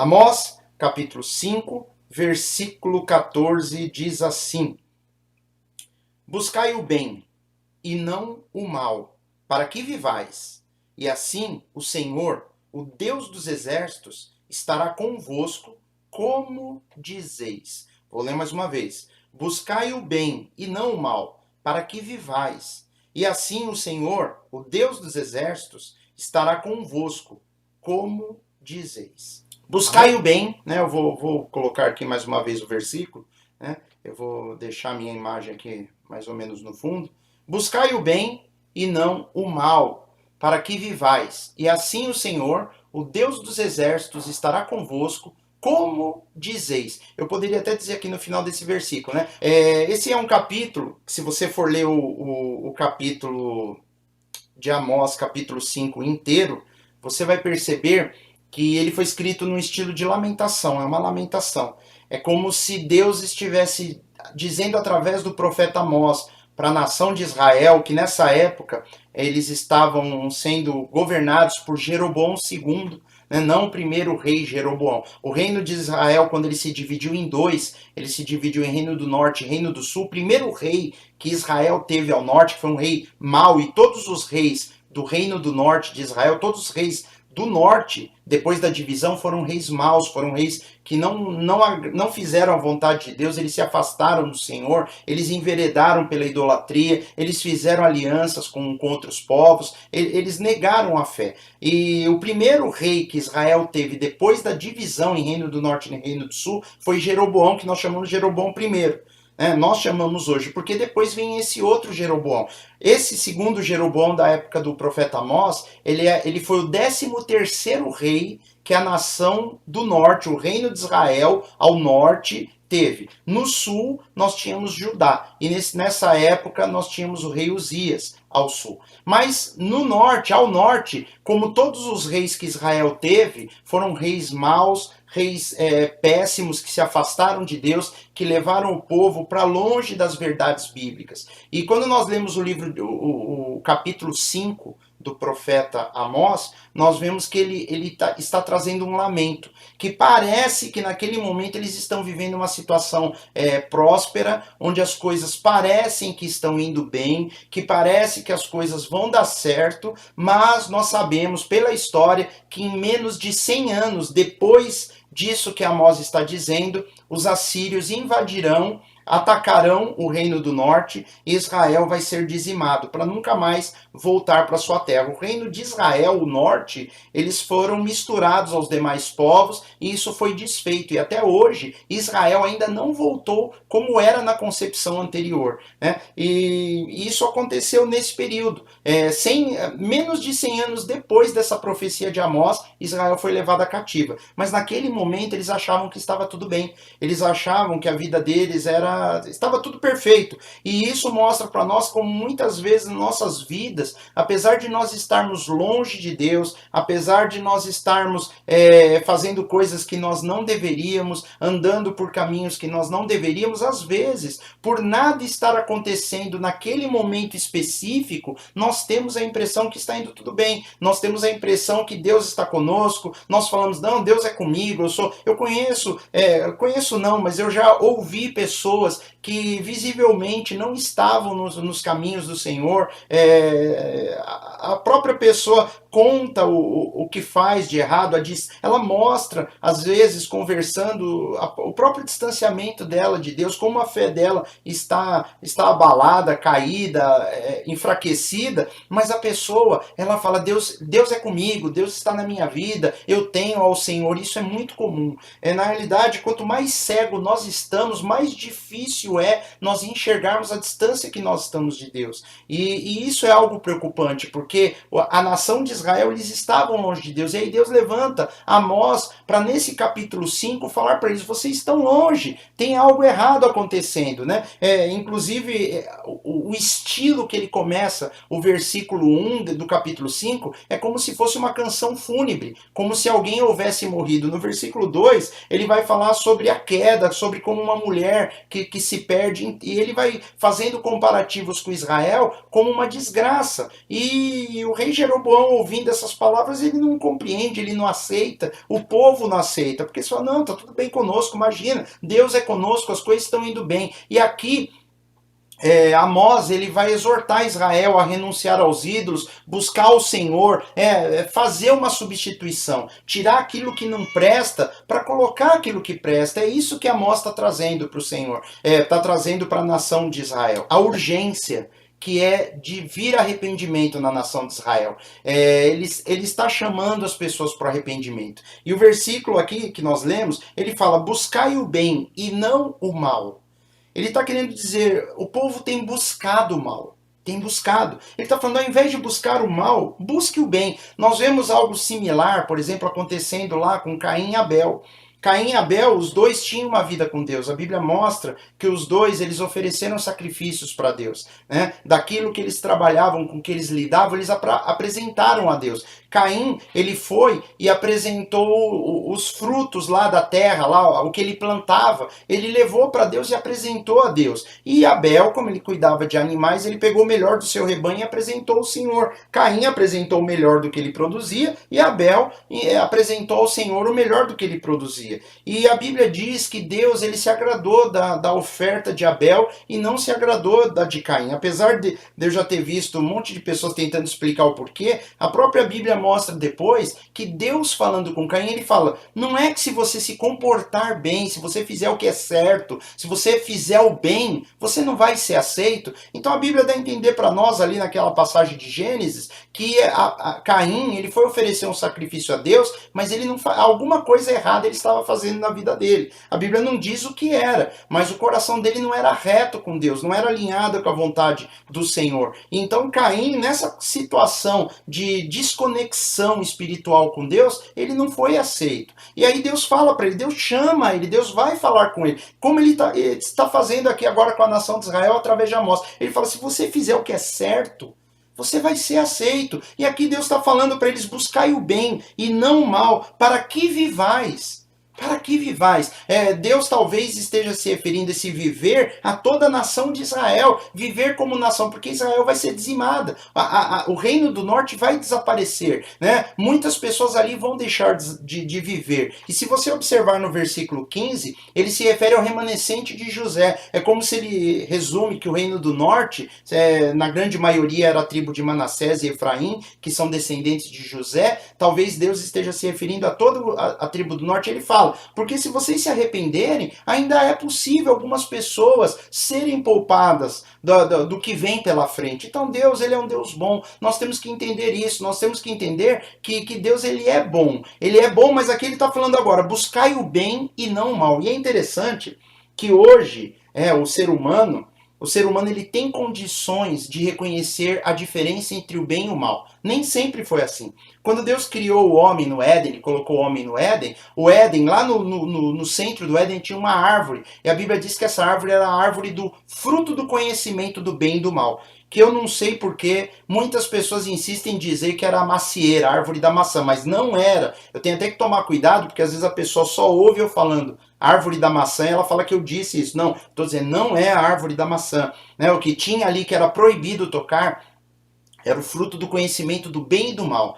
Amós, capítulo 5, versículo 14, diz assim: Buscai o bem, e não o mal, para que vivais. E assim o Senhor, o Deus dos exércitos, estará convosco, como dizeis. Vou ler mais uma vez. Buscai o bem, e não o mal, para que vivais. E assim o Senhor, o Deus dos exércitos, estará convosco, como dizeis. Buscai o bem, né? Eu vou colocar aqui mais uma vez o versículo, né? Eu vou deixar a minha imagem aqui mais ou menos no fundo. Buscai o bem e não o mal, para que vivais. E assim o Senhor, o Deus dos exércitos, estará convosco, como dizeis. Eu poderia até dizer aqui no final desse versículo, né? Esse é um capítulo, se você for ler o capítulo de Amós, capítulo 5 inteiro, você vai perceber que ele foi escrito num estilo de lamentação, é uma lamentação. É como se Deus estivesse dizendo através do profeta Amós para a nação de Israel que nessa época eles estavam sendo governados por Jeroboão II, né, não o primeiro rei Jeroboão. O reino de Israel, quando ele se dividiu em dois, ele se dividiu em Reino do Norte e Reino do Sul. O primeiro rei que Israel teve ao norte, que foi um rei mau, e todos os reis do Reino do Norte de Israel, todos os reis do norte, depois da divisão, foram reis maus, foram reis que não fizeram a vontade de Deus, eles se afastaram do Senhor, eles enveredaram pela idolatria, eles fizeram alianças com outros povos, eles negaram a fé. E o primeiro rei que Israel teve depois da divisão em Reino do Norte e Reino do Sul foi Jeroboão, que nós chamamos de Jeroboão I. Nós chamamos hoje, porque depois vem esse outro Jeroboão. Esse segundo Jeroboão da época do profeta Amós, ele foi o 13º rei que a nação do norte, o reino de Israel ao norte, teve. No sul, nós tínhamos Judá. E nessa época, nós tínhamos o rei Uzias ao sul. Mas no norte, ao norte, como todos os reis que Israel teve, foram reis maus, reis péssimos que se afastaram de Deus, que levaram o povo para longe das verdades bíblicas. E quando nós lemos o livro, o capítulo 5 do profeta Amós, nós vemos que ele está trazendo um lamento, que parece que naquele momento eles estão vivendo uma situação próspera, onde as coisas parecem que estão indo bem, que parece que as coisas vão dar certo, mas nós sabemos pela história que em menos de 100 anos depois disso que Amós está dizendo, os assírios invadirão, atacarão o reino do norte e Israel vai ser dizimado para nunca mais voltar para sua terra. O reino de Israel, o norte, eles foram misturados aos demais povos e isso foi desfeito. E até hoje, Israel ainda não voltou como era na concepção anterior, né? E isso aconteceu nesse período. Menos de 100 anos depois dessa profecia de Amós, Israel foi levada cativa. Mas naquele momento eles achavam que estava tudo bem. Eles achavam que a vida deles estava tudo perfeito. E isso mostra para nós como muitas vezes em nossas vidas, apesar de nós estarmos longe de Deus, apesar de nós estarmos fazendo coisas que nós não deveríamos, andando por caminhos que nós não deveríamos, às vezes, por nada estar acontecendo naquele momento específico, nós temos a impressão que está indo tudo bem. Nós temos a impressão que Deus está conosco. Nós falamos, não, Deus é comigo, eu conheço não, mas eu já ouvi pessoas que visivelmente não estavam nos caminhos do Senhor. A própria pessoa conta o que faz de errado, ela mostra, às vezes, conversando, o próprio distanciamento dela de Deus, como a fé dela está abalada, caída, enfraquecida, mas a pessoa, ela fala, Deus é comigo, Deus está na minha vida, eu tenho ao Senhor. Isso é muito comum. Na realidade, quanto mais cego nós estamos, mais difícil é nós enxergarmos a distância que nós estamos de Deus. E isso é algo preocupante, porque a nação de Israel, eles estavam longe de Deus. E aí Deus levanta Amós para nesse capítulo 5 falar para eles, vocês estão longe, tem algo errado acontecendo, né? Inclusive, o estilo que ele começa o versículo 1 do capítulo 5 é como se fosse uma canção fúnebre, como se alguém houvesse morrido. No versículo 2, ele vai falar sobre a queda, sobre como uma mulher que se perde, e ele vai fazendo comparativos com Israel como uma desgraça. E o rei Jeroboão ouvindo essas palavras, ele não compreende, ele não aceita, o povo não aceita, porque só não, tá tudo bem conosco, imagina, Deus é conosco, as coisas estão indo bem. E aqui Amós, ele vai exortar Israel a renunciar aos ídolos, buscar o Senhor, fazer uma substituição, tirar aquilo que não presta para colocar aquilo que presta. É isso que Amós está trazendo para o Senhor, está trazendo para a nação de Israel. A urgência que é de vir arrependimento na nação de Israel. Ele está chamando as pessoas para o arrependimento. E o versículo aqui que nós lemos, ele fala, buscai o bem e não o mal. Ele está querendo dizer, o povo tem buscado o mal. Tem buscado. Ele está falando, ao invés de buscar o mal, busque o bem. Nós vemos algo similar, por exemplo, acontecendo lá com Caim e Abel. Caim e Abel, os dois tinham uma vida com Deus. A Bíblia mostra que os dois, eles ofereceram sacrifícios para Deus, né? Daquilo que eles trabalhavam, com que eles lidavam, eles apresentaram a Deus. Caim, ele foi e apresentou os frutos lá da terra, lá o que ele plantava, ele levou para Deus e apresentou a Deus. E Abel, como ele cuidava de animais, ele pegou o melhor do seu rebanho e apresentou ao Senhor. Caim apresentou o melhor do que ele produzia e Abel apresentou ao Senhor o melhor do que ele produzia. E a Bíblia diz que Deus, ele se agradou da oferta de Abel e não se agradou da de Caim. Apesar de eu já ter visto um monte de pessoas tentando explicar o porquê, a própria Bíblia mostra depois que Deus falando com Caim, ele fala, não é que se você se comportar bem, se você fizer o que é certo, se você fizer o bem, você não vai ser aceito. Então a Bíblia dá a entender para nós ali naquela passagem de Gênesis que Caim, ele foi oferecer um sacrifício a Deus, mas ele não alguma coisa errada ele estava fazendo na vida dele. A Bíblia não diz o que era, mas o coração dele não era reto com Deus, não era alinhado com a vontade do Senhor. Então Caim, nessa situação de desconexão espiritual com Deus, ele não foi aceito. E aí Deus fala para ele, Deus chama ele, Deus vai falar com ele, como ele está fazendo aqui agora com a nação de Israel através de Amós. Ele fala, se você fizer o que é certo, você vai ser aceito. E aqui Deus está falando para eles, buscai o bem e não o mal, para que vivais. Para que vivais? Deus talvez esteja se referindo a esse viver a toda a nação de Israel. Viver como nação, porque Israel vai ser dizimada. O reino do norte vai desaparecer, né? Muitas pessoas ali vão deixar de viver. E se você observar no versículo 15, ele se refere ao remanescente de José. É como se ele resume que o reino do norte, na grande maioria era a tribo de Manassés e Efraim, que são descendentes de José. Talvez Deus esteja se referindo a toda a tribo do norte. Ele fala, porque se vocês se arrependerem, ainda é possível algumas pessoas serem poupadas do que vem pela frente. Então Deus, ele é um Deus bom. Nós temos que entender isso. Nós temos que entender que Deus, ele é bom. Ele é bom, mas aqui ele está falando agora, buscai o bem e não o mal. E é interessante que hoje o ser humano ele tem condições de reconhecer a diferença entre o bem e o mal. Nem sempre foi assim. Quando Deus criou o homem no Éden, ele colocou o homem no Éden, o Éden, lá no centro do Éden tinha uma árvore. E a Bíblia diz que essa árvore era a árvore do fruto do conhecimento do bem e do mal. Que eu não sei porque muitas pessoas insistem em dizer que era a macieira, a árvore da maçã, mas não era. Eu tenho até que tomar cuidado, porque às vezes a pessoa só ouve eu falando árvore da maçã e ela fala que eu disse isso. Não, estou dizendo, não é a árvore da maçã. Né? O que tinha ali que era proibido tocar era o fruto do conhecimento do bem e do mal.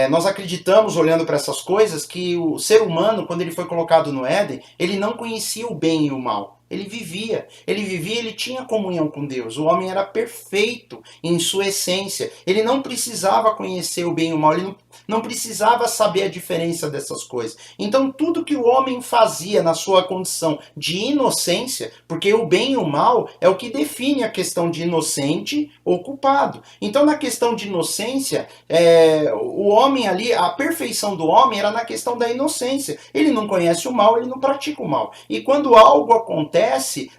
Nós acreditamos, olhando para essas coisas, que o ser humano, quando ele foi colocado no Éden, ele não conhecia o bem e o mal. Ele vivia, ele tinha comunhão com Deus. O homem era perfeito em sua essência. Ele não precisava conhecer o bem e o mal, ele não precisava saber a diferença dessas coisas. Então tudo que o homem fazia na sua condição de inocência, porque o bem e o mal é o que define a questão de inocente ou culpado. Então na questão de inocência, o homem ali, a perfeição do homem era na questão da inocência. Ele não conhece o mal, ele não pratica o mal. E quando algo acontece,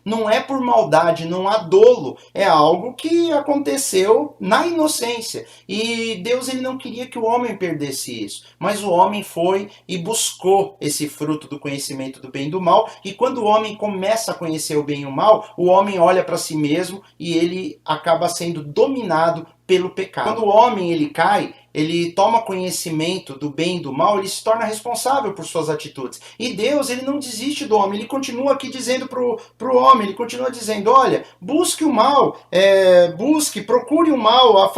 não é por maldade, não há dolo, é algo que aconteceu na inocência. E Deus, ele não queria que o homem perdesse isso, mas o homem foi e buscou esse fruto do conhecimento do bem e do mal, e quando o homem começa a conhecer o bem e o mal, o homem olha para si mesmo e ele acaba sendo dominado pelo pecado. Quando o homem ele cai, ele toma conhecimento do bem e do mal, ele se torna responsável por suas atitudes. E Deus, ele não desiste do homem, ele continua aqui dizendo pro homem, ele continua dizendo, olha, busque o mal, procure o mal,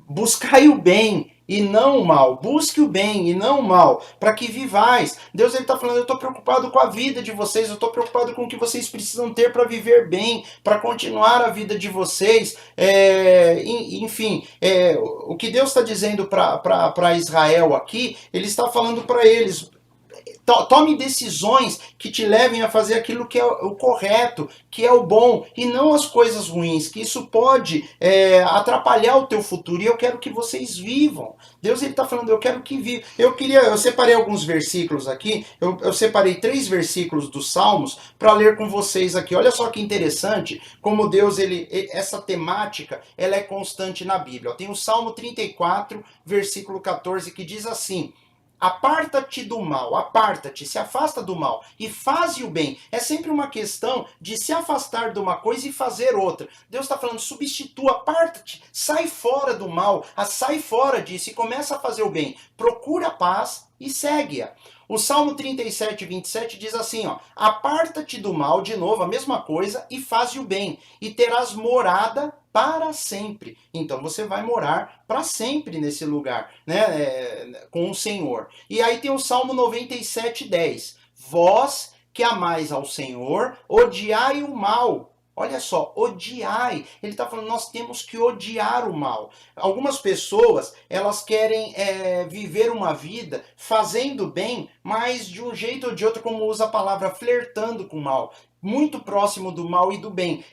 buscai o bem e não o mal. Busque o bem e não o mal, para que vivais. Deus está falando, eu estou preocupado com a vida de vocês, eu estou preocupado com o que vocês precisam ter para viver bem, para continuar a vida de vocês. Enfim, o que Deus está dizendo para Israel aqui, Ele está falando para eles, tome decisões que te levem a fazer aquilo que é o correto, que é o bom, e não as coisas ruins, que isso pode atrapalhar o teu futuro, e eu quero que vocês vivam. Deus está falando, eu quero que vivam. Eu separei alguns versículos aqui, eu separei 3 versículos dos Salmos para ler com vocês aqui. Olha só que interessante, como Deus, essa temática, ela é constante na Bíblia. Tem o Salmo 34, versículo 14, que diz assim: aparta-te do mal, aparta-te, se afasta do mal e faze o bem. É sempre uma questão de se afastar de uma coisa e fazer outra. Deus está falando, substitua, aparta-te, sai fora do mal, sai fora disso e começa a fazer o bem. Procura a paz e segue-a. O Salmo 37, 27 diz assim, ó: aparta-te do mal, de novo, a mesma coisa, e faze o bem, e terás morada para sempre. Então você vai morar para sempre nesse lugar, né, com o Senhor. E aí tem o Salmo 97, 10. Vós que amais ao Senhor, odiai o mal. Olha só, odiai. Ele está falando, nós temos que odiar o mal. Algumas pessoas, elas querem viver uma vida fazendo bem, mas de um jeito ou de outro, como usa a palavra, flertando com o mal. Muito próximo do mal e do bem.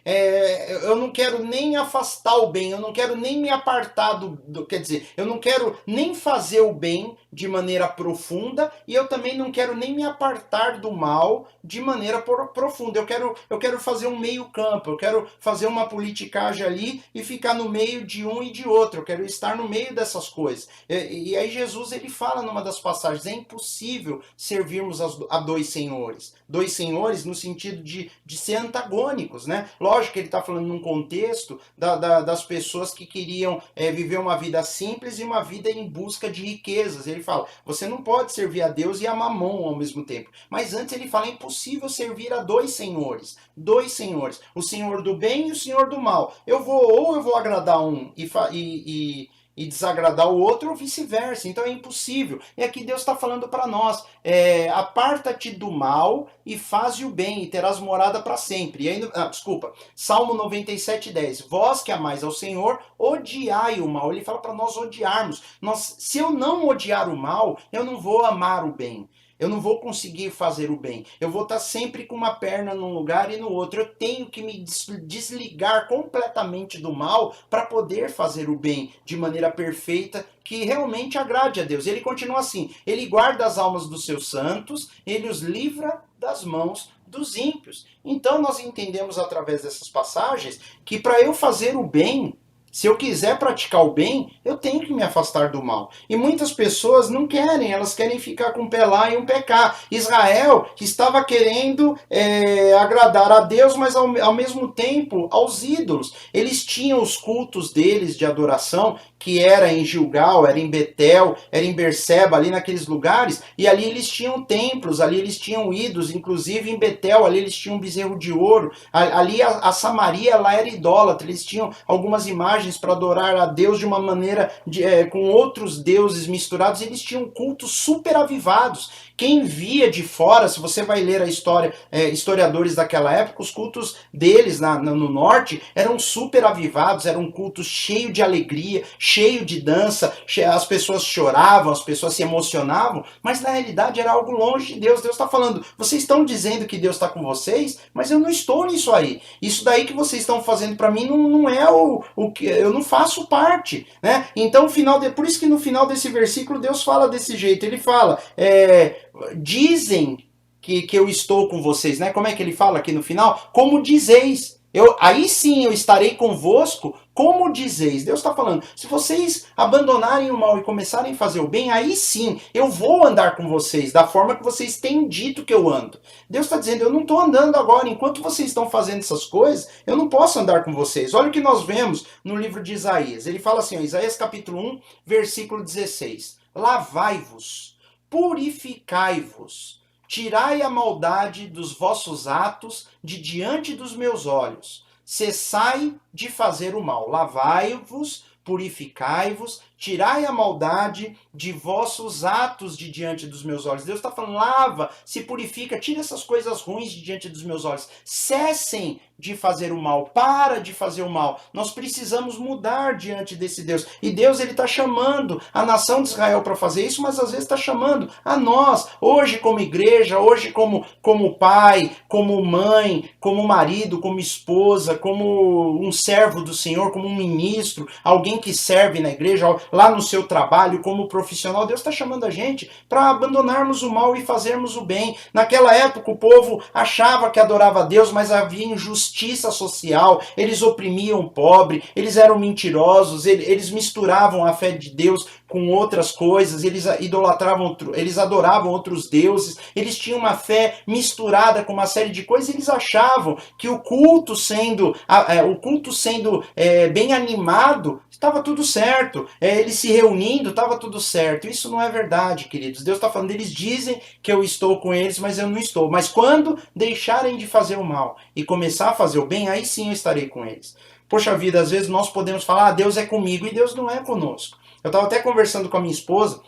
Eu não quero nem afastar o bem, eu não quero nem me apartar quer dizer, eu não quero nem fazer o bem de maneira profunda, e eu também não quero nem me apartar do mal de maneira profunda. Eu quero fazer um meio campo, eu quero fazer uma politicagem ali e ficar no meio de um e de outro, eu quero estar no meio dessas coisas. E aí Jesus, ele fala numa das passagens, é impossível servirmos a 2 senhores. 2 senhores no sentido de ser antagônicos, né? Lógico que ele está falando num contexto das pessoas que queriam viver uma vida simples e uma vida em busca de riquezas. Ele fala, você não pode servir a Deus e a Mamon ao mesmo tempo. Mas antes ele fala, é impossível servir a 2 senhores. 2 senhores. O senhor do bem e o senhor do mal. Eu vou agradar um e desagradar o outro, ou vice-versa. Então é impossível. E aqui Deus está falando para nós, aparta-te do mal e faze o bem, e terás morada para sempre. E aí, Salmo 97, 10. Vós que amais ao Senhor, odiai o mal. Ele fala para nós odiarmos. Se eu não odiar o mal, eu não vou amar o bem. Eu não vou conseguir fazer o bem. Eu vou estar sempre com uma perna num lugar e no outro. Eu tenho que me desligar completamente do mal para poder fazer o bem de maneira perfeita, que realmente agrade a Deus. Ele continua assim, ele guarda as almas dos seus santos, ele os livra das mãos dos ímpios. Então nós entendemos através dessas passagens que para eu fazer o bem, se eu quiser praticar o bem, eu tenho que me afastar do mal. E muitas pessoas não querem, elas querem ficar com um pé lá e um pé cá. Israel estava querendo agradar a Deus, mas ao mesmo tempo aos ídolos. Eles tinham os cultos deles de adoração, que era em Gilgal, era em Betel, era em Berseba, ali naqueles lugares, e ali eles tinham templos, ali eles tinham ídolos, inclusive em Betel, ali eles tinham um bezerro de ouro, ali a Samaria lá era idólatra, eles tinham algumas imagens para adorar a Deus de uma maneira com outros deuses misturados, eles tinham cultos super avivados. Quem via de fora, se você vai ler a história, historiadores daquela época, os cultos deles no norte eram super avivados, eram cultos cheios de alegria, cheio de dança, as pessoas choravam, as pessoas se emocionavam, mas na realidade era algo longe de Deus. Deus está falando, vocês estão dizendo que Deus está com vocês, mas eu não estou nisso aí. Isso daí que vocês estão fazendo para mim não é o que eu não faço parte, né? Então, por isso que no final desse versículo Deus fala desse jeito. Ele fala, dizem que eu estou com vocês, né? Como é que ele fala aqui no final? Como dizeis. Aí sim eu estarei convosco, como dizeis. Deus está falando, se vocês abandonarem o mal e começarem a fazer o bem, aí sim eu vou andar com vocês, da forma que vocês têm dito que eu ando. Deus está dizendo, eu não estou andando agora, enquanto vocês estão fazendo essas coisas, eu não posso andar com vocês. Olha o que nós vemos no livro de Isaías. Ele fala assim, ó, Isaías capítulo 1, versículo 16. Lavai-vos, purificai-vos, tirai a maldade dos vossos atos de diante dos meus olhos. Cessai de fazer o mal. Lavai-vos, purificai-vos, tirai a maldade de vossos atos de diante dos meus olhos. Deus está falando, lava, se purifica, tira essas coisas ruins de diante dos meus olhos. Cessem de fazer o mal, para de fazer o mal. Nós precisamos mudar diante desse Deus. E Deus, ele está chamando a nação de Israel para fazer isso, mas às vezes está chamando a nós, hoje como igreja, hoje como pai, como mãe, como marido, como esposa, como um servo do Senhor, como um ministro, alguém que serve na igreja, lá no seu trabalho, como profissional. Deus está chamando a gente para abandonarmos o mal e fazermos o bem. Naquela época o povo achava que adorava a Deus, mas havia injustiça social, eles oprimiam o pobre, eles eram mentirosos, eles misturavam a fé de Deus com outras coisas, eles idolatravam, eles adoravam outros deuses, eles tinham uma fé misturada com uma série de coisas, e eles achavam que o culto sendo bem animado, estava tudo certo, eles se reunindo, estava tudo certo. Isso não é verdade, queridos. Deus está falando, eles dizem que eu estou com eles, mas eu não estou. Mas quando deixarem de fazer o mal e começar a fazer o bem, aí sim eu estarei com eles. Poxa vida, às vezes nós podemos falar, Deus é comigo, e Deus não é conosco. Eu estava até conversando com a minha esposa,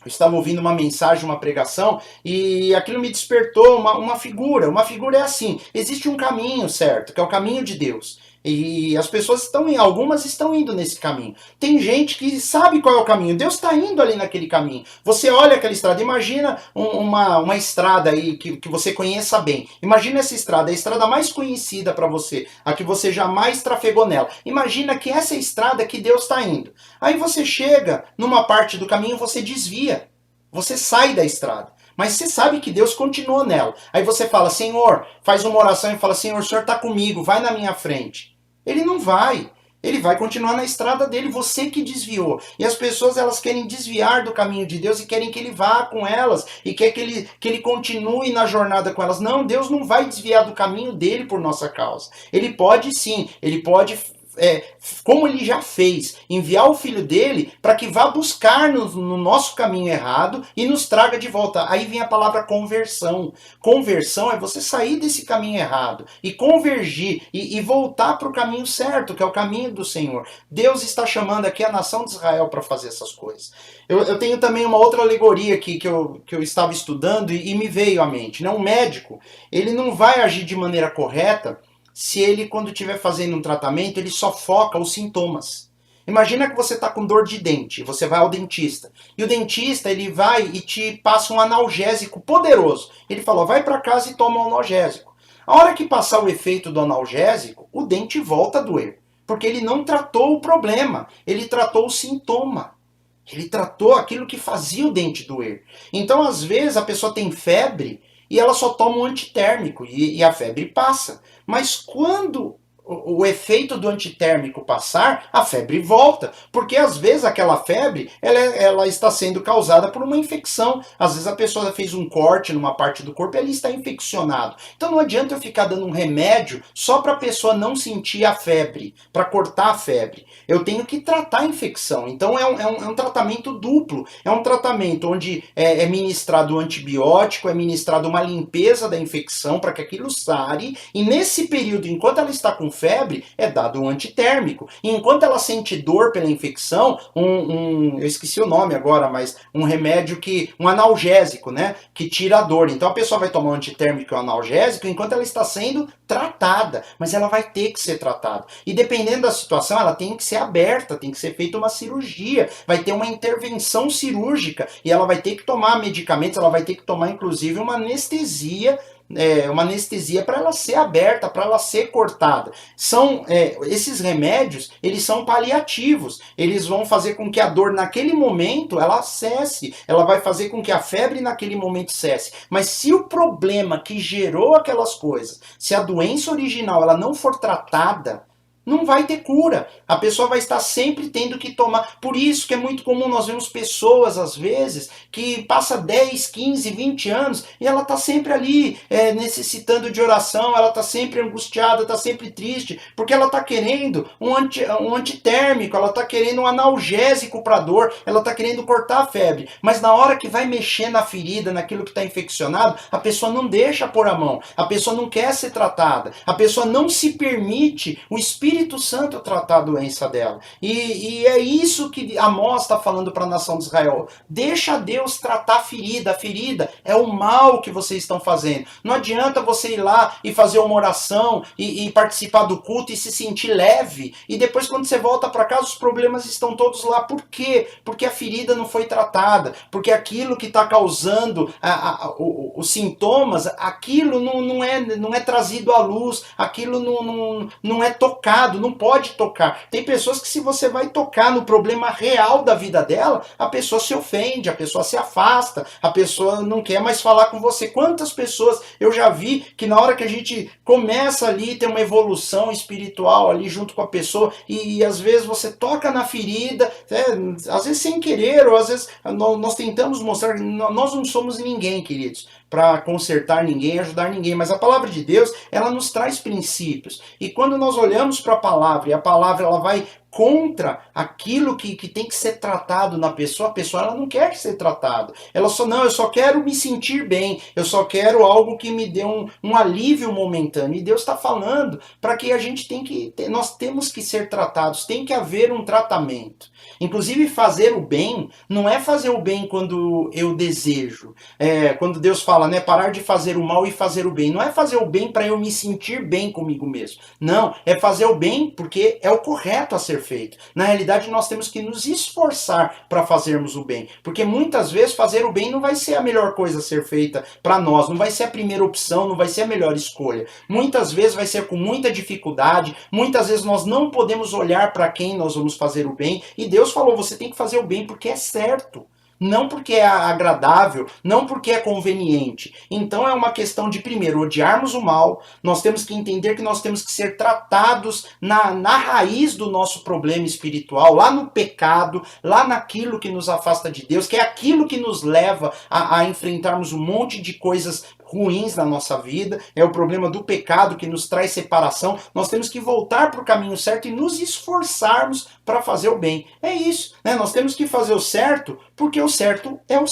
eu estava ouvindo uma mensagem, uma pregação, e aquilo me despertou uma figura. Uma figura é assim, existe um caminho certo, que é o caminho de Deus. E as pessoas algumas estão indo nesse caminho. Tem gente que sabe qual é o caminho. Deus está indo ali naquele caminho. Você olha aquela estrada, imagina uma estrada aí que você conheça bem. Imagina essa estrada, a estrada mais conhecida para você, a que você jamais trafegou nela. Imagina que essa é a estrada que Deus está indo. Aí você chega numa parte do caminho, você desvia. Você sai da estrada. Mas você sabe que Deus continuou nela. Aí você fala, Senhor, faz uma oração e fala, Senhor, o Senhor está comigo, vai na minha frente. Ele não vai. Ele vai continuar na estrada dele, você que desviou. E as pessoas, elas querem desviar do caminho de Deus e querem que ele vá com elas. E quer que ele continue na jornada com elas. Não, Deus não vai desviar do caminho dele por nossa causa. Ele pode sim, ele pode... como ele já fez, enviar o filho dele para que vá buscar no nosso caminho errado e nos traga de volta. Aí vem a palavra conversão. Conversão é você sair desse caminho errado e convergir e voltar para o caminho certo, que é o caminho do Senhor. Deus está chamando aqui a nação de Israel para fazer essas coisas. Eu tenho também uma outra alegoria aqui que eu estava estudando e me veio à mente. Né? Um médico, ele não vai agir de maneira correta se ele, quando estiver fazendo um tratamento, ele só foca os sintomas. Imagina que você está com dor de dente, você vai ao dentista. E o dentista, ele vai e te passa um analgésico poderoso. Ele falou, vai para casa e toma um analgésico. A hora que passar o efeito do analgésico, o dente volta a doer. Porque ele não tratou o problema, ele tratou o sintoma. Ele tratou aquilo que fazia o dente doer. Então, às vezes, a pessoa tem febre e ela só toma um antitérmico e a febre passa. Mas quando o efeito do antitérmico passar, a febre volta. Porque às vezes aquela febre ela está sendo causada por uma infecção. Às vezes a pessoa fez um corte numa parte do corpo e ele está infeccionado. Então não adianta eu ficar dando um remédio só para a pessoa não sentir a febre, para cortar a febre. Eu tenho que tratar a infecção. Então é um tratamento duplo. É um tratamento onde é ministrado um antibiótico, é ministrado uma limpeza da infecção para que aquilo sare. E nesse período, enquanto ela está com febre, é dado um antitérmico. E enquanto ela sente dor pela infecção, eu esqueci o nome agora, mas um remédio um analgésico, né? Que tira a dor. Então a pessoa vai tomar um antitérmico e um analgésico enquanto ela está sendo tratada. Mas ela vai ter que ser tratada. E dependendo da situação, ela tem que ser aberta, tem que ser feita uma cirurgia. Vai ter uma intervenção cirúrgica. E ela vai ter que tomar medicamentos, ela vai ter que tomar, inclusive, uma anestesia para ela ser aberta, para ela ser cortada. Esses remédios, eles são paliativos. Eles vão fazer com que a dor naquele momento ela cesse. Ela vai fazer com que a febre naquele momento cesse. Mas se o problema que gerou aquelas coisas, se a doença original ela não for tratada, não vai ter cura. A pessoa vai estar sempre tendo que tomar. Por isso que é muito comum nós vemos pessoas, às vezes, que passa 10, 15, 20 anos e ela está sempre ali necessitando de oração, ela está sempre angustiada, está sempre triste, porque ela está querendo um antitérmico, ela está querendo um analgésico para dor, ela está querendo cortar a febre. Mas na hora que vai mexer na ferida, naquilo que está infeccionado, a pessoa não deixa pôr a mão, a pessoa não quer ser tratada, a pessoa não se permite, o Espírito Espírito Santo tratar a doença dela. E é isso que Amós está falando para a nação de Israel. Deixa Deus tratar a ferida. A ferida é o mal que vocês estão fazendo. Não adianta você ir lá e fazer uma oração e participar do culto e se sentir leve. E depois, quando você volta para casa, os problemas estão todos lá. Por quê? Porque a ferida não foi tratada. Porque aquilo que está causando os sintomas, aquilo não é trazido à luz. Aquilo não é tocado, não pode tocar. Tem pessoas que, se você vai tocar no problema real da vida dela, a pessoa se ofende, a pessoa se afasta, a pessoa não quer mais falar com você. Quantas pessoas eu já vi que, na hora que a gente começa ali, tem uma evolução espiritual ali junto com a pessoa, e às vezes você toca na ferida, às vezes sem querer, ou às vezes nós tentamos mostrar que nós não somos ninguém, queridos, para consertar ninguém, ajudar ninguém, mas a palavra de Deus, ela nos traz princípios. E quando nós olhamos para a palavra, e a palavra ela vai contra aquilo que tem que ser tratado na pessoa, a pessoa ela não quer ser tratada. Ela só, não, eu só quero me sentir bem, eu só quero algo que me dê um alívio momentâneo. E Deus está falando para que a gente nós temos que ser tratados, tem que haver um tratamento. Inclusive, fazer o bem não é fazer o bem quando eu desejo. Quando Deus fala, né, parar de fazer o mal e fazer o bem. Não é fazer o bem para eu me sentir bem comigo mesmo. Não, é fazer o bem porque é o correto a ser feito. Na realidade, nós temos que nos esforçar para fazermos o bem. Porque muitas vezes fazer o bem não vai ser a melhor coisa a ser feita para nós. Não vai ser a primeira opção, não vai ser a melhor escolha. Muitas vezes vai ser com muita dificuldade. Muitas vezes nós não podemos olhar para quem nós vamos fazer o bem. E Deus falou, você tem que fazer o bem porque é certo. Não porque é agradável, não porque é conveniente. Então é uma questão de, primeiro, odiarmos o mal. Nós temos que entender que nós temos que ser tratados na raiz do nosso problema espiritual, lá no pecado, lá naquilo que nos afasta de Deus, que é aquilo que nos leva a enfrentarmos um monte de coisas ruins na nossa vida, é o problema do pecado que nos traz separação. Nós temos que voltar para o caminho certo e nos esforçarmos para fazer o bem. É isso, né? Nós temos que fazer o certo porque o certo é o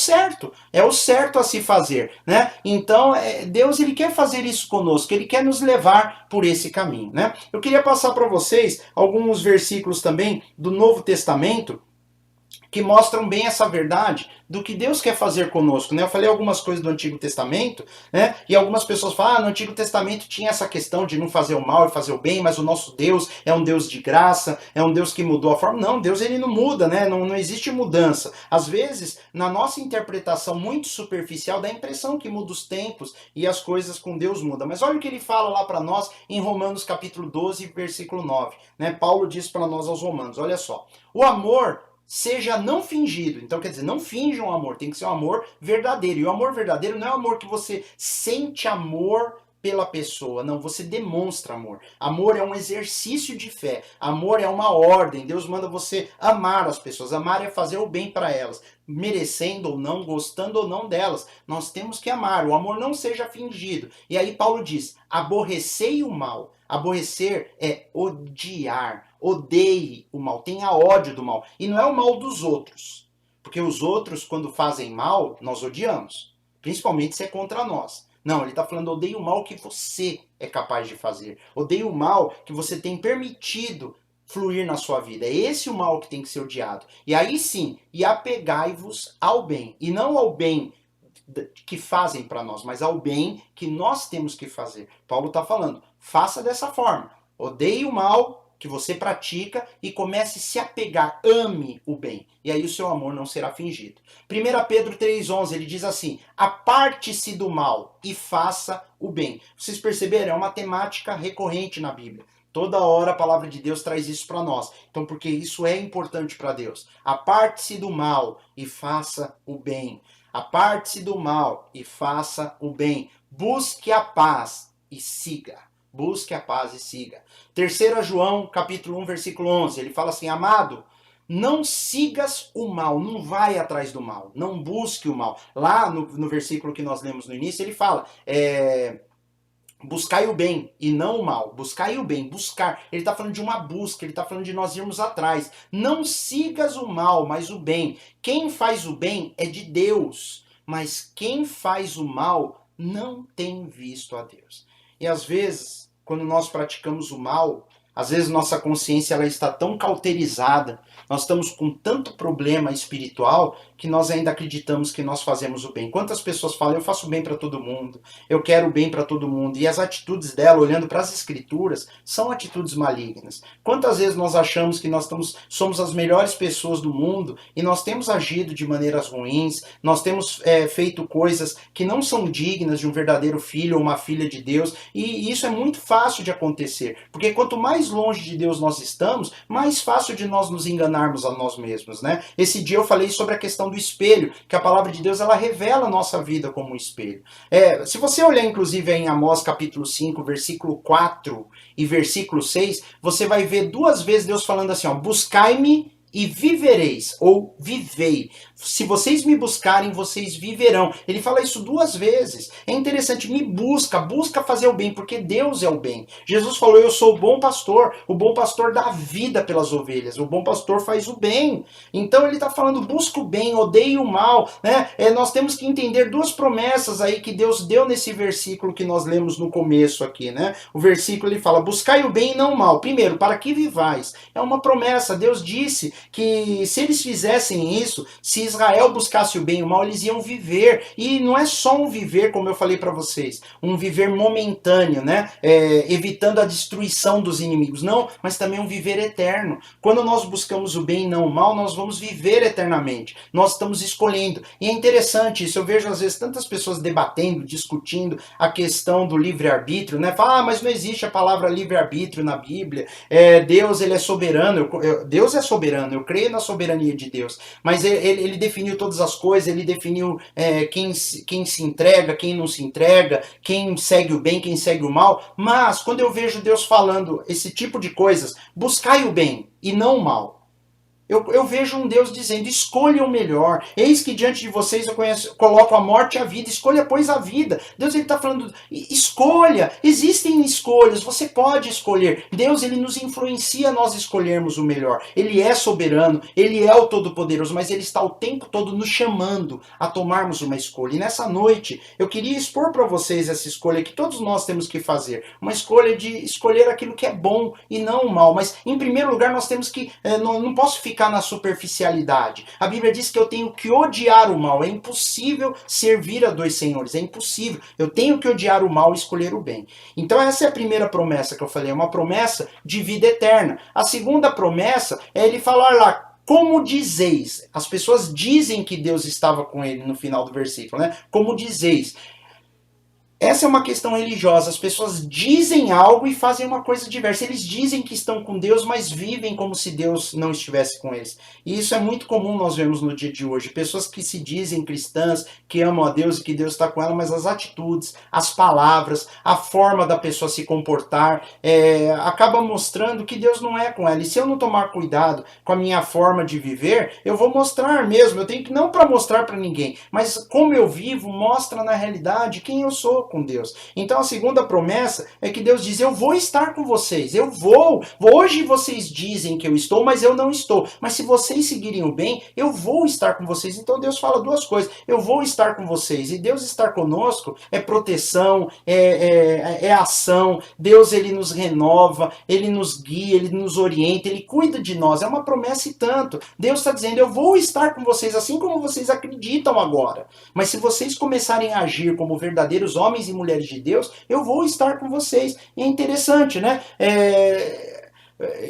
certo a se fazer, né? Então, Deus ele quer fazer isso conosco, ele quer nos levar por esse caminho, né? Eu queria passar para vocês alguns versículos também do Novo Testamento que mostram bem essa verdade do que Deus quer fazer conosco, né? Eu falei algumas coisas do Antigo Testamento, né? E algumas pessoas falam, no Antigo Testamento tinha essa questão de não fazer o mal e fazer o bem, mas o nosso Deus é um Deus de graça, é um Deus que mudou a forma. Não, Deus ele não muda, né? Não existe mudança. Às vezes, na nossa interpretação muito superficial, dá a impressão que muda os tempos e as coisas com Deus mudam. Mas olha o que ele fala lá para nós em Romanos capítulo 12, versículo 9, né? Paulo diz para nós aos romanos, olha só, o amor seja não fingido. Então, quer dizer, não finjam o amor, tem que ser um amor verdadeiro. E o amor verdadeiro não é o amor que você sente amor pela pessoa, não, você demonstra amor. Amor é um exercício de fé, amor é uma ordem. Deus manda você amar as pessoas, amar é fazer o bem para elas, merecendo ou não, gostando ou não delas. Nós temos que amar, o amor não seja fingido. E aí Paulo diz, aborrecei o mal. Aborrecer é odiar, odeie o mal, tenha ódio do mal. E não é o mal dos outros, porque os outros, quando fazem mal, nós odiamos, principalmente se é contra nós. Não, ele está falando, odeie o mal que você é capaz de fazer. Odeie o mal que você tem permitido fluir na sua vida. É esse o mal que tem que ser odiado. E aí sim, e apegai-vos ao bem. E não ao bem que fazem para nós, mas ao bem que nós temos que fazer. Paulo está falando, faça dessa forma. Odeie o mal que você pratica e comece a se apegar, ame o bem. E aí o seu amor não será fingido. 1 Pedro 3,11, ele diz assim, aparte-se do mal e faça o bem. Vocês perceberam? É uma temática recorrente na Bíblia. Toda hora a palavra de Deus traz isso para nós. Então, porque isso é importante para Deus. Aparte-se do mal e faça o bem. Aparte-se do mal e faça o bem. Busque a paz e siga. Busque a paz e siga. 3 João, capítulo 1, versículo 11. Ele fala assim, amado, não sigas o mal, não vai atrás do mal, não busque o mal. Lá no versículo que nós lemos no início, ele fala, buscai o bem e não o mal. Buscai o bem, buscar. Ele está falando de uma busca, ele está falando de nós irmos atrás. Não sigas o mal, mas o bem. Quem faz o bem é de Deus, mas quem faz o mal não tem visto a Deus. E às vezes, quando nós praticamos o mal, Às vezes nossa consciência ela está tão cauterizada, nós estamos com tanto problema espiritual que nós ainda acreditamos que nós fazemos o bem. Quantas pessoas falam, eu faço bem para todo mundo, eu quero o bem para todo mundo, e as atitudes dela, olhando para as escrituras, são atitudes malignas. Quantas vezes nós achamos que nós somos as melhores pessoas do mundo e nós temos agido de maneiras ruins, nós temos feito coisas que não são dignas de um verdadeiro filho ou uma filha de Deus, e isso é muito fácil de acontecer, porque quanto mais longe de Deus nós estamos, mais fácil de nós nos enganarmos a nós mesmos, né? Esse dia eu falei sobre a questão do espelho, que a palavra de Deus ela revela a nossa vida como um espelho. Se você olhar inclusive em Amós capítulo 5, versículo 4 e versículo 6, você vai ver duas vezes Deus falando assim, ó, buscai-me e vivereis, ou vivei. Se vocês me buscarem, vocês viverão. Ele fala isso duas vezes. É interessante, busca fazer o bem, porque Deus é o bem. Jesus falou, eu sou o bom pastor dá vida pelas ovelhas, o bom pastor faz o bem. Então ele está falando, busca o bem, odeie o mal, né? Nós temos que entender duas promessas aí que Deus deu nesse versículo que nós lemos no começo aqui, né? O versículo ele fala, buscai o bem e não o mal. Primeiro, para que vivais. É uma promessa, Deus disse que se eles fizessem isso, se Israel buscasse o bem e o mal, eles iam viver. E não é só um viver, como eu falei para vocês, um viver momentâneo, né? Evitando a destruição dos inimigos. Não, mas também um viver eterno. Quando nós buscamos o bem e não o mal, nós vamos viver eternamente. Nós estamos escolhendo. E é interessante isso. Eu vejo às vezes tantas pessoas debatendo, discutindo a questão do livre-arbítrio, né? Fala, mas não existe a palavra livre-arbítrio na Bíblia. Deus, ele é soberano. Deus é soberano. Eu creio na soberania de Deus. Mas ele definiu todas as coisas, ele definiu quem se entrega, quem não se entrega, quem segue o bem, quem segue o mal. Mas quando eu vejo Deus falando esse tipo de coisas, buscai o bem e não o mal. Eu vejo um Deus dizendo, escolha o melhor. Eis que diante de vocês eu coloco a morte e a vida. Escolha, pois, a vida. Deus está falando, escolha. Existem escolhas, você pode escolher. Deus ele nos influencia a nós escolhermos o melhor. Ele é soberano, ele é o Todo-Poderoso, mas ele está o tempo todo nos chamando a tomarmos uma escolha. E nessa noite, eu queria expor para vocês essa escolha que todos nós temos que fazer. Uma escolha de escolher aquilo que é bom e não o mal. Mas, em primeiro lugar, nós temos que... não posso ficar na superficialidade. A Bíblia diz que eu tenho que odiar o mal. É impossível servir a dois senhores. É impossível. Eu tenho que odiar o mal e escolher o bem. Então essa é a primeira promessa que eu falei. É uma promessa de vida eterna. A segunda promessa é ele falar lá, como dizeis. As pessoas dizem que Deus estava com ele no final do versículo, né? Como dizeis. Essa é uma questão religiosa. As pessoas dizem algo e fazem uma coisa diversa. Eles dizem que estão com Deus, mas vivem como se Deus não estivesse com eles. E isso é muito comum nós vemos no dia de hoje. Pessoas que se dizem cristãs, que amam a Deus e que Deus está com ela, mas as atitudes, as palavras, a forma da pessoa se comportar, acaba mostrando que Deus não é com ela. E se eu não tomar cuidado com a minha forma de viver, eu vou mostrar mesmo. Eu tenho que, não para mostrar para ninguém, mas como eu vivo, mostra na realidade quem eu sou com Deus. Então a segunda promessa é que Deus diz, eu vou estar com vocês, eu vou. Hoje vocês dizem que eu estou, mas eu não estou. Mas se vocês seguirem o bem, eu vou estar com vocês. Então Deus fala duas coisas, eu vou estar com vocês. E Deus estar conosco é proteção, é ação. Deus ele nos renova, ele nos guia, ele nos orienta, ele cuida de nós. É uma promessa e tanto. Deus está dizendo, eu vou estar com vocês, assim como vocês acreditam agora. Mas se vocês começarem a agir como verdadeiros homens e mulheres de Deus, eu vou estar com vocês. E é interessante, né?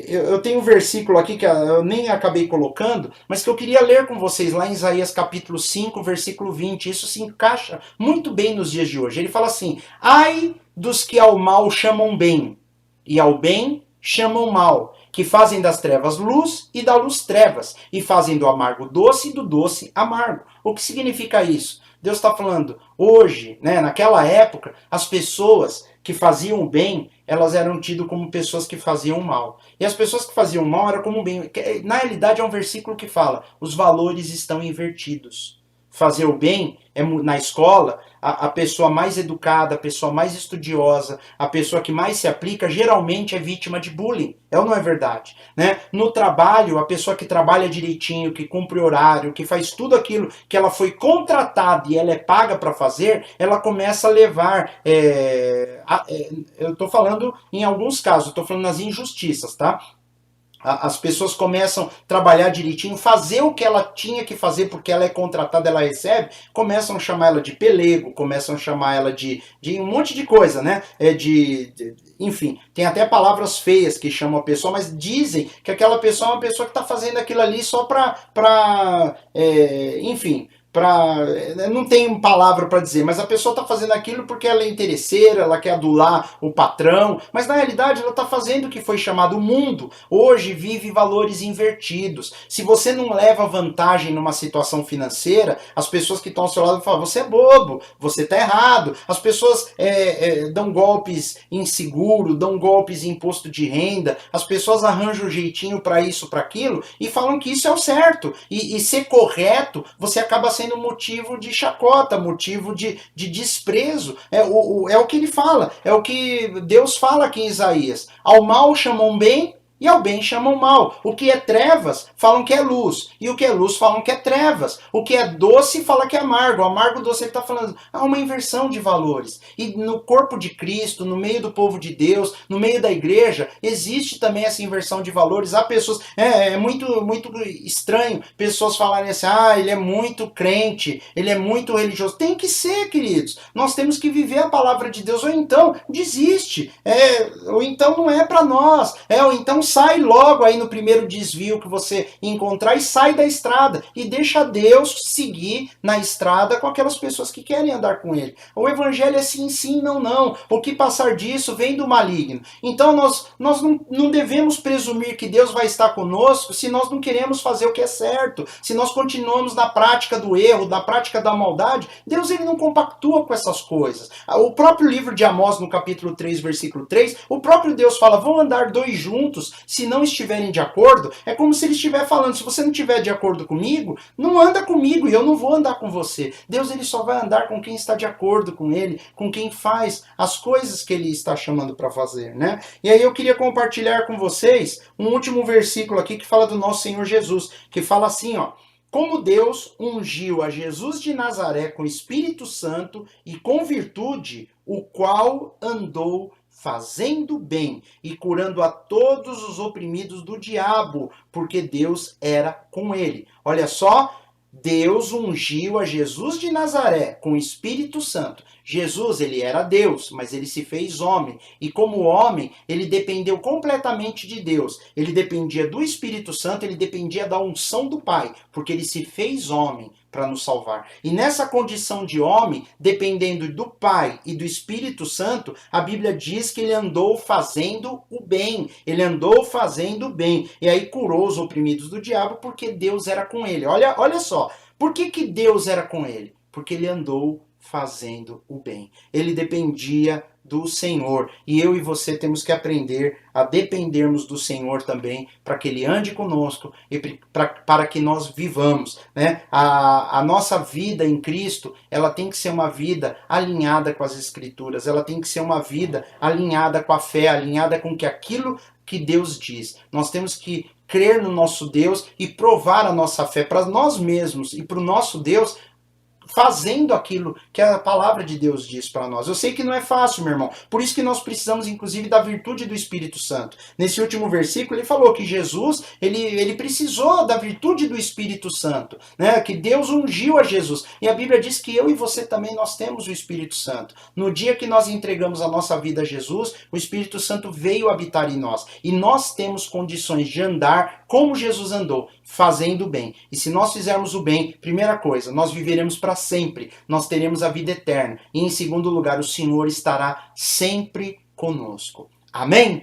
Eu tenho um versículo aqui que eu nem acabei colocando, mas que eu queria ler com vocês lá em Isaías capítulo 5, versículo 20. Isso se encaixa muito bem nos dias de hoje. Ele fala assim, ai dos que ao mal chamam bem, e ao bem chamam mal, que fazem das trevas luz e da luz trevas, e fazem do amargo doce e do doce amargo. O que significa isso? Deus está falando, hoje, né, naquela época, as pessoas que faziam o bem, elas eram tidas como pessoas que faziam o mal. E as pessoas que faziam o mal eram como o bem. Na realidade é um versículo que fala, os valores estão invertidos. Fazer o bem, na escola, a pessoa mais educada, a pessoa mais estudiosa, a pessoa que mais se aplica, geralmente é vítima de bullying. É ou não é verdade? Né? No trabalho, a pessoa que trabalha direitinho, que cumpre horário, que faz tudo aquilo que ela foi contratada e ela é paga para fazer, ela começa a levar... eu estou falando em alguns casos, estou falando nas injustiças, tá? As pessoas começam a trabalhar direitinho, fazer o que ela tinha que fazer porque ela é contratada, ela recebe, começam a chamar ela de pelego, começam a chamar ela de um monte de coisa, né? Enfim, tem até palavras feias que chamam a pessoa, mas dizem que aquela pessoa é uma pessoa que está fazendo aquilo ali só enfim... não tem palavra para dizer, mas a pessoa está fazendo aquilo porque ela é interesseira, ela quer adular o patrão, mas na realidade ela está fazendo o que foi chamado. O mundo hoje vive valores invertidos. Se você não leva vantagem numa situação financeira, as pessoas que estão ao seu lado falam, você é bobo, você está errado. As pessoas dão golpes em seguro, dão golpes em imposto de renda, as pessoas arranjam um jeitinho para isso, para aquilo, e falam que isso é o certo. E ser correto, você acaba sendo motivo de chacota, motivo de desprezo. É o que ele fala, é o que Deus fala aqui em Isaías. Ao mal chamam bem, e ao bem chamam mal. O que é trevas, falam que é luz. E o que é luz, falam que é trevas. O que é doce, fala que é amargo. O amargo doce, ele está falando. Há uma inversão de valores. E no corpo de Cristo, no meio do povo de Deus, no meio da igreja, existe também essa inversão de valores. Há pessoas... É muito, muito estranho pessoas falarem assim, ele é muito crente, ele é muito religioso. Tem que ser, queridos. Nós temos que viver a palavra de Deus. Ou então, desiste. Ou então não é para nós. Ou então sai logo aí no primeiro desvio que você encontrar e sai da estrada e deixa Deus seguir na estrada com aquelas pessoas que querem andar com ele. O evangelho é sim, sim, não, não. O que passar disso vem do maligno. Então nós não devemos presumir que Deus vai estar conosco se nós não queremos fazer o que é certo, se nós continuamos na prática do erro, na prática da maldade. Deus ele não compactua com essas coisas. O próprio livro de Amós, no capítulo 3, versículo 3, o próprio Deus fala, vão andar dois juntos se não estiverem de acordo. É como se ele estiver falando, se você não estiver de acordo comigo, não anda comigo e eu não vou andar com você. Deus ele só vai andar com quem está de acordo com ele, com quem faz as coisas que ele está chamando para fazer, né? E aí eu queria compartilhar com vocês um último versículo aqui que fala do nosso Senhor Jesus, que fala assim, ó: como Deus ungiu a Jesus de Nazaré com Espírito Santo e com virtude, o qual andou fazendo bem e curando a todos os oprimidos do diabo, porque Deus era com ele. Olha só, Deus ungiu a Jesus de Nazaré com o Espírito Santo. Jesus, ele era Deus, mas ele se fez homem. E como homem, ele dependeu completamente de Deus. Ele dependia do Espírito Santo, ele dependia da unção do Pai, porque ele se fez homem para nos salvar. E nessa condição de homem, dependendo do Pai e do Espírito Santo, a Bíblia diz que ele andou fazendo o bem. Ele andou fazendo o bem. E aí curou os oprimidos do diabo, porque Deus era com ele. Olha só, por que Deus era com ele? Porque ele andou fazendo o bem. Ele dependia do Senhor. E eu e você temos que aprender a dependermos do Senhor também, para que Ele ande conosco e para que nós vivamos, né? A nossa vida em Cristo, ela tem que ser uma vida alinhada com as Escrituras, ela tem que ser uma vida alinhada com a fé, alinhada com aquilo que Deus diz. Nós temos que crer no nosso Deus e provar a nossa fé para nós mesmos e para o nosso Deus, fazendo aquilo que a palavra de Deus diz para nós. Eu sei que não é fácil, meu irmão. Por isso que nós precisamos, inclusive, da virtude do Espírito Santo. Nesse último versículo, ele falou que Jesus, ele precisou da virtude do Espírito Santo, né? Que Deus ungiu a Jesus. E a Bíblia diz que eu e você também, nós temos o Espírito Santo. No dia que nós entregamos a nossa vida a Jesus, o Espírito Santo veio habitar em nós. E nós temos condições de andar como Jesus andou, fazendo o bem. E se nós fizermos o bem, primeira coisa, nós viveremos para sempre, nós teremos a vida eterna. E em segundo lugar, o Senhor estará sempre conosco. Amém?